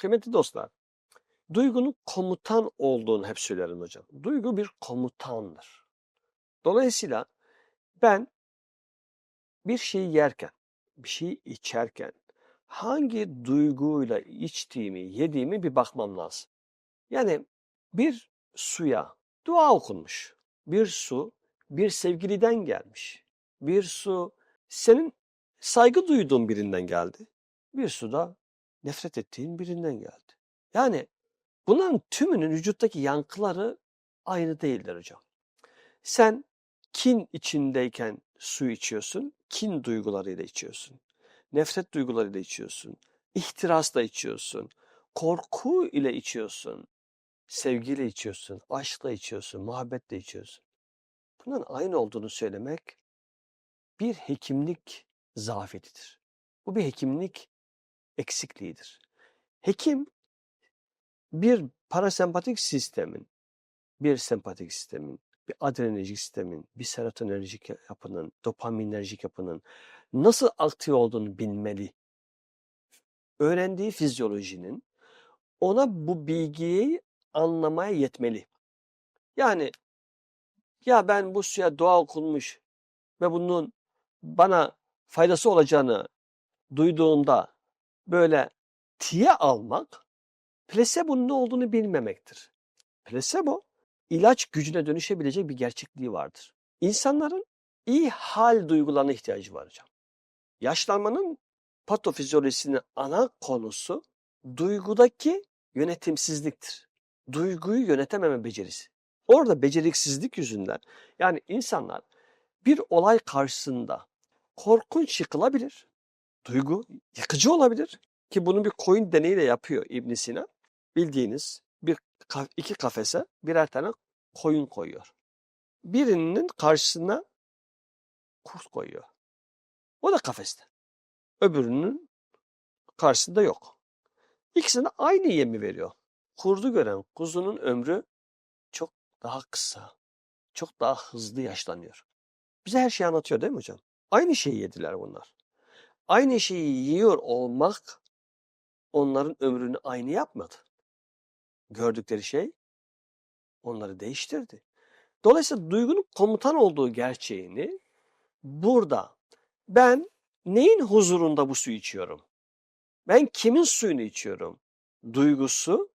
Kıymetli dostlar, duygunun komutan olduğunu hep söylerim hocam. Duygu bir komutandır. Dolayısıyla ben bir şeyi yerken, bir şeyi içerken hangi duyguyla içtiğimi, yediğimi bir bakmam lazım. Yani bir suya dua okunmuş. Bir su bir sevgiliden gelmiş. Bir su senin saygı duyduğun birinden geldi. Bir su da nefret ettiğin birinden geldi. Yani bunların tümünün vücuttaki yankıları aynı değildir hocam. Sen kin içindeyken su içiyorsun, kin duygularıyla içiyorsun. Nefret duygularıyla içiyorsun, ihtirasla içiyorsun, korku ile içiyorsun, sevgiyle içiyorsun, aşkla içiyorsun, muhabbetle içiyorsun. Bunların aynı olduğunu söylemek bir hekimlik zafiyetidir. Bu bir hekimlik eksikliğidir. Hekim bir parasempatik sistemin, bir sempatik sistemin, bir adrenerjik sistemin, bir serotoninerjik yapının, dopaminerjik yapının nasıl aktif olduğunu bilmeli. Öğrendiği fizyolojinin ona bu bilgiyi anlamaya yetmeli. Yani ya ben bu suya dua okunmuş ve bunun bana faydası olacağını duyduğunda böyle tiye almak plasebo'nun ne olduğunu bilmemektir. Plasebo ilaç gücüne dönüşebilecek bir gerçekliği vardır. İnsanların iyi hal duygularına ihtiyacı var hocam. Yaşlanmanın patofizyolojisinin ana konusu duygudaki yönetimsizliktir. Duyguyu yönetememe becerisi. Orada beceriksizlik yüzünden yani insanlar bir olay karşısında korkunç yıkılabilir. Duygu yıkıcı olabilir ki bunu bir koyun deneyiyle yapıyor İbn Sina. Bildiğiniz iki kafese birer tane koyun koyuyor. Birinin karşısına kurt koyuyor. O da kafeste. Öbürünün karşısında yok. İkisine aynı yemi veriyor. Kurdu gören kuzunun ömrü çok daha kısa, çok daha hızlı yaşlanıyor. Bize her şeyi anlatıyor değil mi hocam? Aynı şeyi yediler bunlar. Aynı şeyi yiyor olmak onların ömrünü aynı yapmadı. Gördükleri şey onları değiştirdi. Dolayısıyla duygunun komutan olduğu gerçeğini burada ben neyin huzurunda bu suyu içiyorum? Ben kimin suyunu içiyorum? Duygusu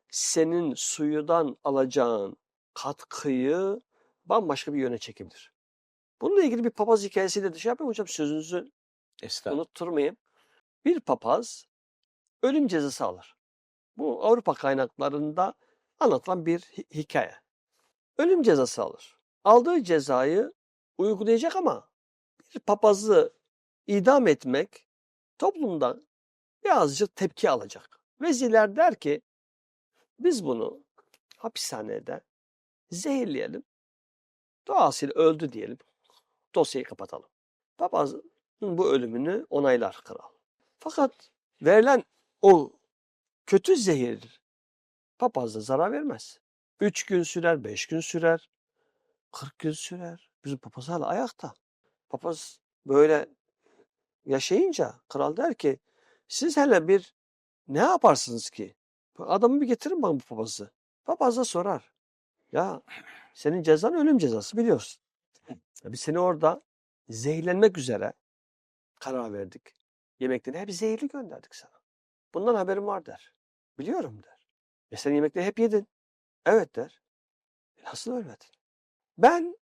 senin suyudan alacağın katkıyı bambaşka bir yöne çekebilir. Bununla ilgili bir papaz hikayesiyle de şey yapayım hocam sözünüzü unutturmayayım. Bir papaz ölüm cezası alır. Bu Avrupa kaynaklarında anlatılan bir hikaye. Ölüm cezası alır. Aldığı cezayı uygulayacak ama bir papazı idam etmek toplumdan birazcık tepki alacak. Vezirler der ki biz bunu hapishanede zehirleyelim. Doğasıyla öldü diyelim. Dosyayı kapatalım. Papazın bu ölümünü onaylar kral. Fakat verilen o kötü zehir papaza zarar vermez. 3 gün sürer, 5 gün sürer, 40 gün sürer. Bizim papaz hala ayakta. Papaz böyle yaşayınca kral der ki siz hele bir ne yaparsınız ki? Adamı bir getirin bana bu papazı. Papaz da sorar. Ya senin cezan ölüm cezası biliyorsun. Biz seni orada zehirlenmek üzere karar verdik. Yemekleri hep zehirli gönderdik sana. Bundan haberim var der. Biliyorum der. Sen yemekleri hep yedin. Evet der. Nasıl ölmedin? Ben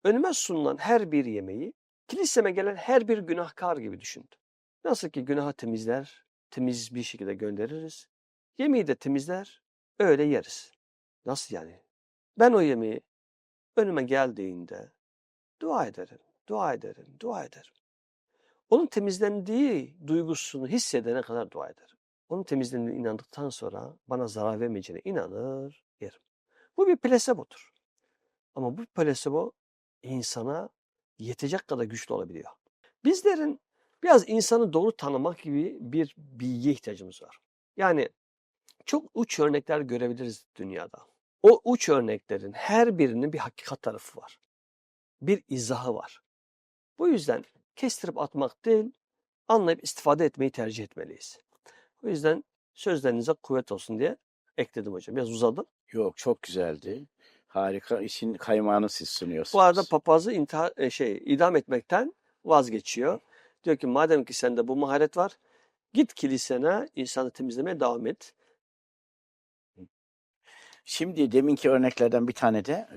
önüme sunulan her bir yemeği kiliseme gelen her bir günahkar gibi düşündüm. Nasıl ki günahı temizler, temiz bir şekilde göndeririz. Yemeği de temizler, öyle yeriz. Nasıl yani? Ben o yemeği önüme geldiğinde dua ederim, dua ederim, dua ederim. Onun temizlendiği duygusunu hissedene kadar dua ederim. Onun temizlendiğine inandıktan sonra bana zarar vermeyeceğine inanır, yerim. Bu bir plasebodur. Ama bu plasebo insana yetecek kadar güçlü olabiliyor. Bizlerin biraz insanı doğru tanımak gibi bir bilgiye ihtiyacımız var. Yani çok uç örnekler görebiliriz dünyada. O uç örneklerin her birinin bir hakikat tarafı var. Bir izahı var. Bu yüzden kestirip atmak değil, anlayıp istifade etmeyi tercih etmeliyiz. O yüzden Sözlerinize kuvvet olsun diye ekledim hocam. Biraz uzadı. Yok, çok güzeldi. Harika, işin kaymağını siz Bu arada sunuyorsunuz. papazı idam etmekten vazgeçiyor. Diyor ki madem ki sende bu maharet var, git kilisene insanı temizlemeye devam et. Şimdi deminki örneklerden bir tane de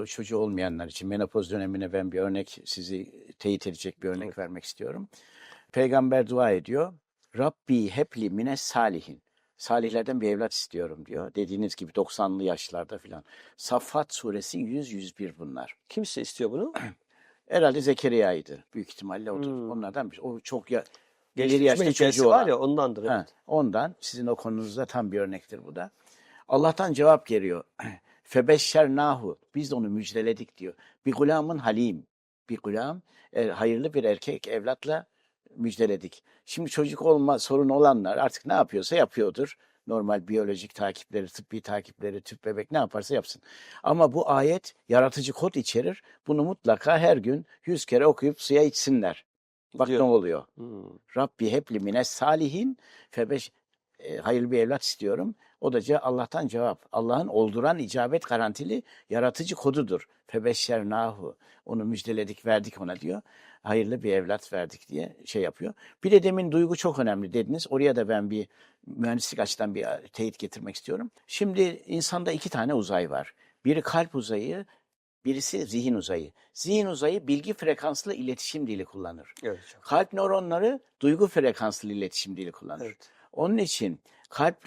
çocuğu olmayanlar için menopoz dönemine ben bir örnek, sizi teyit edecek bir örnek Evet. vermek istiyorum. Peygamber dua ediyor. Rabbi hepli mine salihin. Salihlerden bir evlat istiyorum diyor. Dediğiniz gibi 90'lı yaşlarda filan. Saffat suresi 100-101 bunlar. Kimse istiyor bunu. Herhalde Zekeriya'ydı. Büyük ihtimalle odur. Hmm. Onlardan bir. O çok ileri Gençleşme yaşta hikayesi çocuğu var olan. ya ondandır. Evet. Ha, ondan sizin o konunuzda tam bir örnektir bu da. Allah'tan cevap geliyor. Febeşşernahu. Biz de onu müjdeledik diyor. Bir gulamın halim. Bir gulam, hayırlı bir erkek evlatla müjdeledik. Şimdi çocuk olma sorunu olanlar artık ne yapıyorsa yapıyordur. Normal biyolojik takipleri, tıbbi takipleri, tüp bebek ne yaparsa yapsın. Ama bu ayet yaratıcı kod içerir. Bunu mutlaka her gün 100 kere okuyup suya içsinler. Bak Diyor. ne oluyor. Hmm. Rabbi hepli mine salihin febeş, hayırlı bir evlat istiyorum. O da Allah'tan cevap. Allah'ın olduran icabet garantili yaratıcı kodudur. Febeşşernahu. Onu müjdeledik, verdik ona diyor. Hayırlı bir evlat verdik diye şey yapıyor. Bir de demin duygu çok önemli dediniz. Oraya da ben bir mühendislik açıdan bir teyit getirmek istiyorum. Şimdi insanda 2 tane uzay var. Biri kalp uzayı, birisi zihin uzayı. Zihin uzayı bilgi frekanslı iletişim dili kullanır. Evet hocam. Kalp nöronları duygu frekanslı iletişim dili kullanır. Evet. Onun için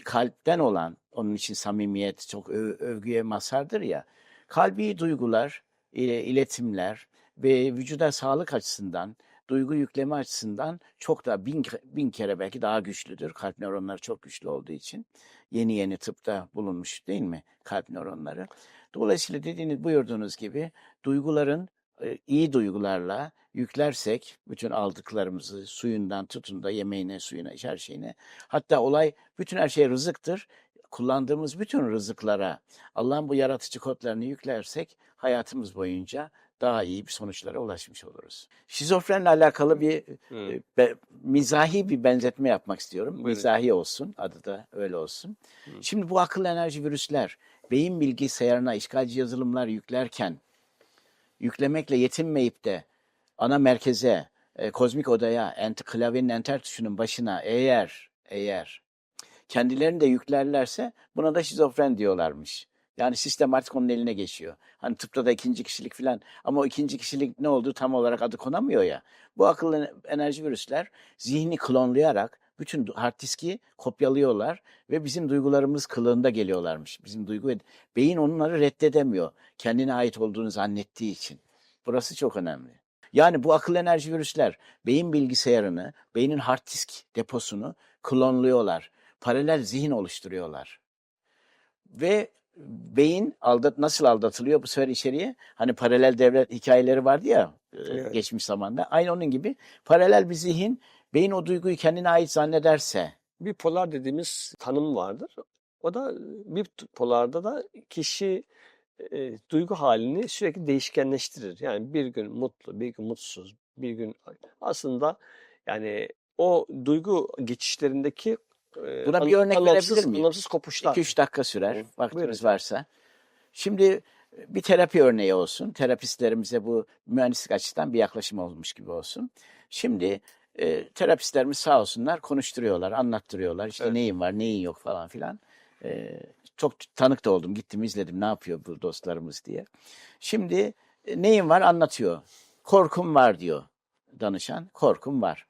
kalpten olan, onun için samimiyet çok övgüye mazhardır ya. Kalbi duygular, iletimler ve vücuda sağlık açısından, duygu yükleme açısından çok daha bin kere belki daha güçlüdür. Kalp nöronları çok güçlü olduğu için. Yeni tıpta bulunmuş değil mi kalp nöronları? Dolayısıyla buyurduğunuz gibi duyguların iyi duygularla yüklersek bütün aldıklarımızı suyundan tutun da yemeğine, suyuna, her şeyine. Hatta bütün her şey rızıktır. Kullandığımız bütün rızıklara Allah'ın bu yaratıcı kodlarını yüklersek hayatımız boyunca daha iyi bir sonuçlara ulaşmış oluruz. Şizofrenle alakalı bir mizahi bir benzetme yapmak istiyorum. Buyurun. Mizahi olsun, adı da öyle olsun. Şimdi bu akıllı enerji virüsler beyin bilgisayarına işgalci yazılımlar yüklemekle yetinmeyip de ana merkeze, kozmik odaya, klavyenin enter tuşunun başına eğer kendilerini de yüklerlerse buna da şizofren diyorlarmış. Yani sistem artık onun eline geçiyor. Hani tıpta da ikinci kişilik falan, ama o ikinci kişilik ne olduğu tam olarak adı konamıyor ya. Bu akıllı enerji virüsler zihni klonlayarak bütün hard diski kopyalıyorlar ve bizim duygularımız kılığında geliyorlarmış. Beyin onları reddedemiyor. Kendine ait olduğunu zannettiği için. Burası çok önemli. Yani bu akıllı enerji virüsler beyin bilgisayarını, beynin hard disk deposunu klonluyorlar. Paralel zihin oluşturuyorlar. Ve beyin nasıl aldatılıyor bu sefer içeriye? Hani paralel devlet hikayeleri vardı ya Evet. geçmiş zamanda. Aynı onun gibi paralel bir zihin, beyin o duyguyu kendine ait zannederse. Bipolar dediğimiz tanım vardır. O da bipolarda da kişi duygu halini sürekli değişkenleştirir. Yani bir gün mutlu, bir gün mutsuz, bir gün aslında yani o duygu geçişlerindeki Buna bir örnek verebilir miyim? anlamsız kopuşlar. 2-3 dakika sürer, Buyurun vaktiniz hocam. varsa. Şimdi bir terapi örneği olsun. Terapistlerimize bu mühendislik açıdan bir yaklaşım olmuş gibi olsun. Şimdi terapistlerimiz sağ olsunlar konuşturuyorlar, anlattırıyorlar. İşte Evet. neyin var, neyin yok falan filan. Çok tanık da oldum. Gittim izledim ne yapıyor bu dostlarımız diye. Şimdi neyin var anlatıyor. Korkum var diyor danışan. Korkum var.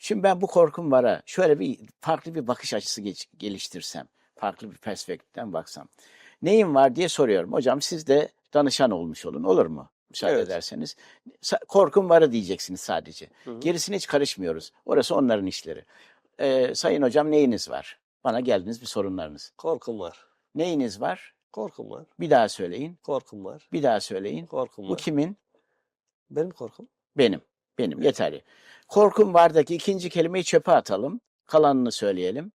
Şimdi ben bu korkum vara şöyle bir farklı bir bakış açısı geliştirsem. Farklı bir perspektiften baksam. Neyin var diye soruyorum. Hocam siz de danışan olmuş olun. Olur mu? Müsaade Evet. ederseniz. Korkum varı diyeceksiniz sadece. Hı. Gerisine hiç karışmıyoruz. Orası onların işleri. Sayın hocam neyiniz var? Bana geldiniz bir sorunlarınız. Korkum var. Neyiniz var? Korkum var. Bir daha söyleyin. Korkum var. Bir daha söyleyin. Korkum Bu var. kimin? Benim korkum. Benim. Yeterli. Korkum vardaki ikinci kelimeyi çöpe atalım. Kalanını söyleyelim.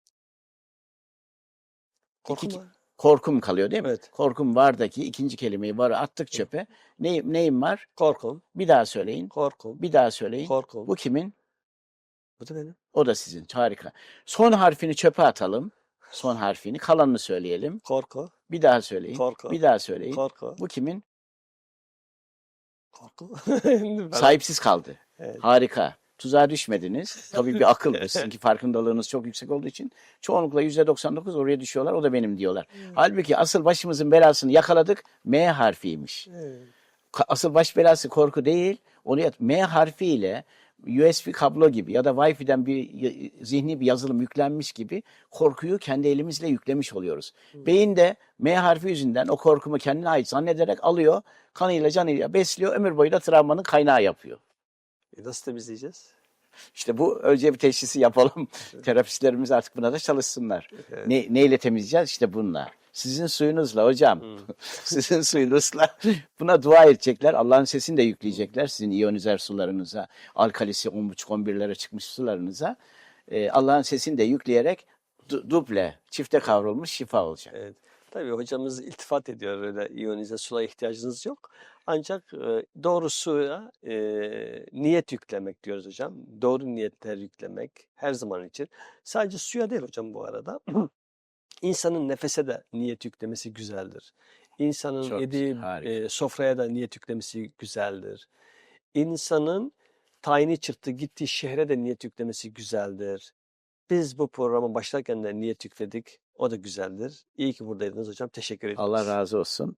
Korkum var. Korkum kalıyor değil mi? Evet. Korkum vardaki ikinci kelimeyi varı attık çöpe. Neyim var? Korkum. Bir daha söyleyin. Korkum. Bir daha söyleyin. Korkum. Bu kimin? Bu da benim. O da sizin. Harika. Son harfini çöpe atalım. Son harfini. Kalanını söyleyelim. Korku. Bir daha söyleyin. Korku. Bir daha söyleyin. Korku. Bu kimin? Korku. Sahipsiz kaldı. Evet. Harika. Tuzağa düşmediniz. Tabii bir akıl. Sizinki farkındalığınız çok yüksek olduğu için çoğunlukla %99 oraya düşüyorlar. O da benim diyorlar. Halbuki asıl başımızın belasını yakaladık. M harfiymiş. Evet. Asıl baş belası korku değil. Oraya M harfiyle USB kablo gibi ya da Wi-Fi'den zihni bir yazılım yüklenmiş gibi korkuyu kendi elimizle yüklemiş oluyoruz. Beyin de M harfi yüzünden o korkumu kendine ait zannederek alıyor, kanıyla canıyla besliyor, ömür boyu da travmanın kaynağı yapıyor. Nasıl temizleyeceğiz? İşte bu önce bir teşhisi yapalım. Terapistlerimiz artık buna da çalışsınlar. Evet. Neyle temizleyeceğiz? İşte bununla. Sizin suyunuzla hocam. Sizin suyunuzla buna dua edecekler. Allah'ın sesini de yükleyecekler. Sizin iyonizer sularınıza, alkalisi 10,5-11'lere çıkmış sularınıza. Allah'ın sesini de yükleyerek duble, çifte kavrulmuş şifa olacak. Evet. Tabii hocamız iltifat ediyor, öyle iyonize suya ihtiyacınız yok. Ancak doğru suya niyet yüklemek diyoruz hocam. Doğru niyetler yüklemek her zaman için. Sadece suya değil hocam bu arada. İnsanın nefese de niyet yüklemesi güzeldir. İnsanın Çok yediği güzel, harika. sofraya da niyet yüklemesi güzeldir. İnsanın tayini çıktı gittiği şehre de niyet yüklemesi güzeldir. Biz bu programa başlarken de niyet yükledik. O da güzeldir. İyi ki buradaydınız hocam. Teşekkür ediyoruz. Allah razı olsun.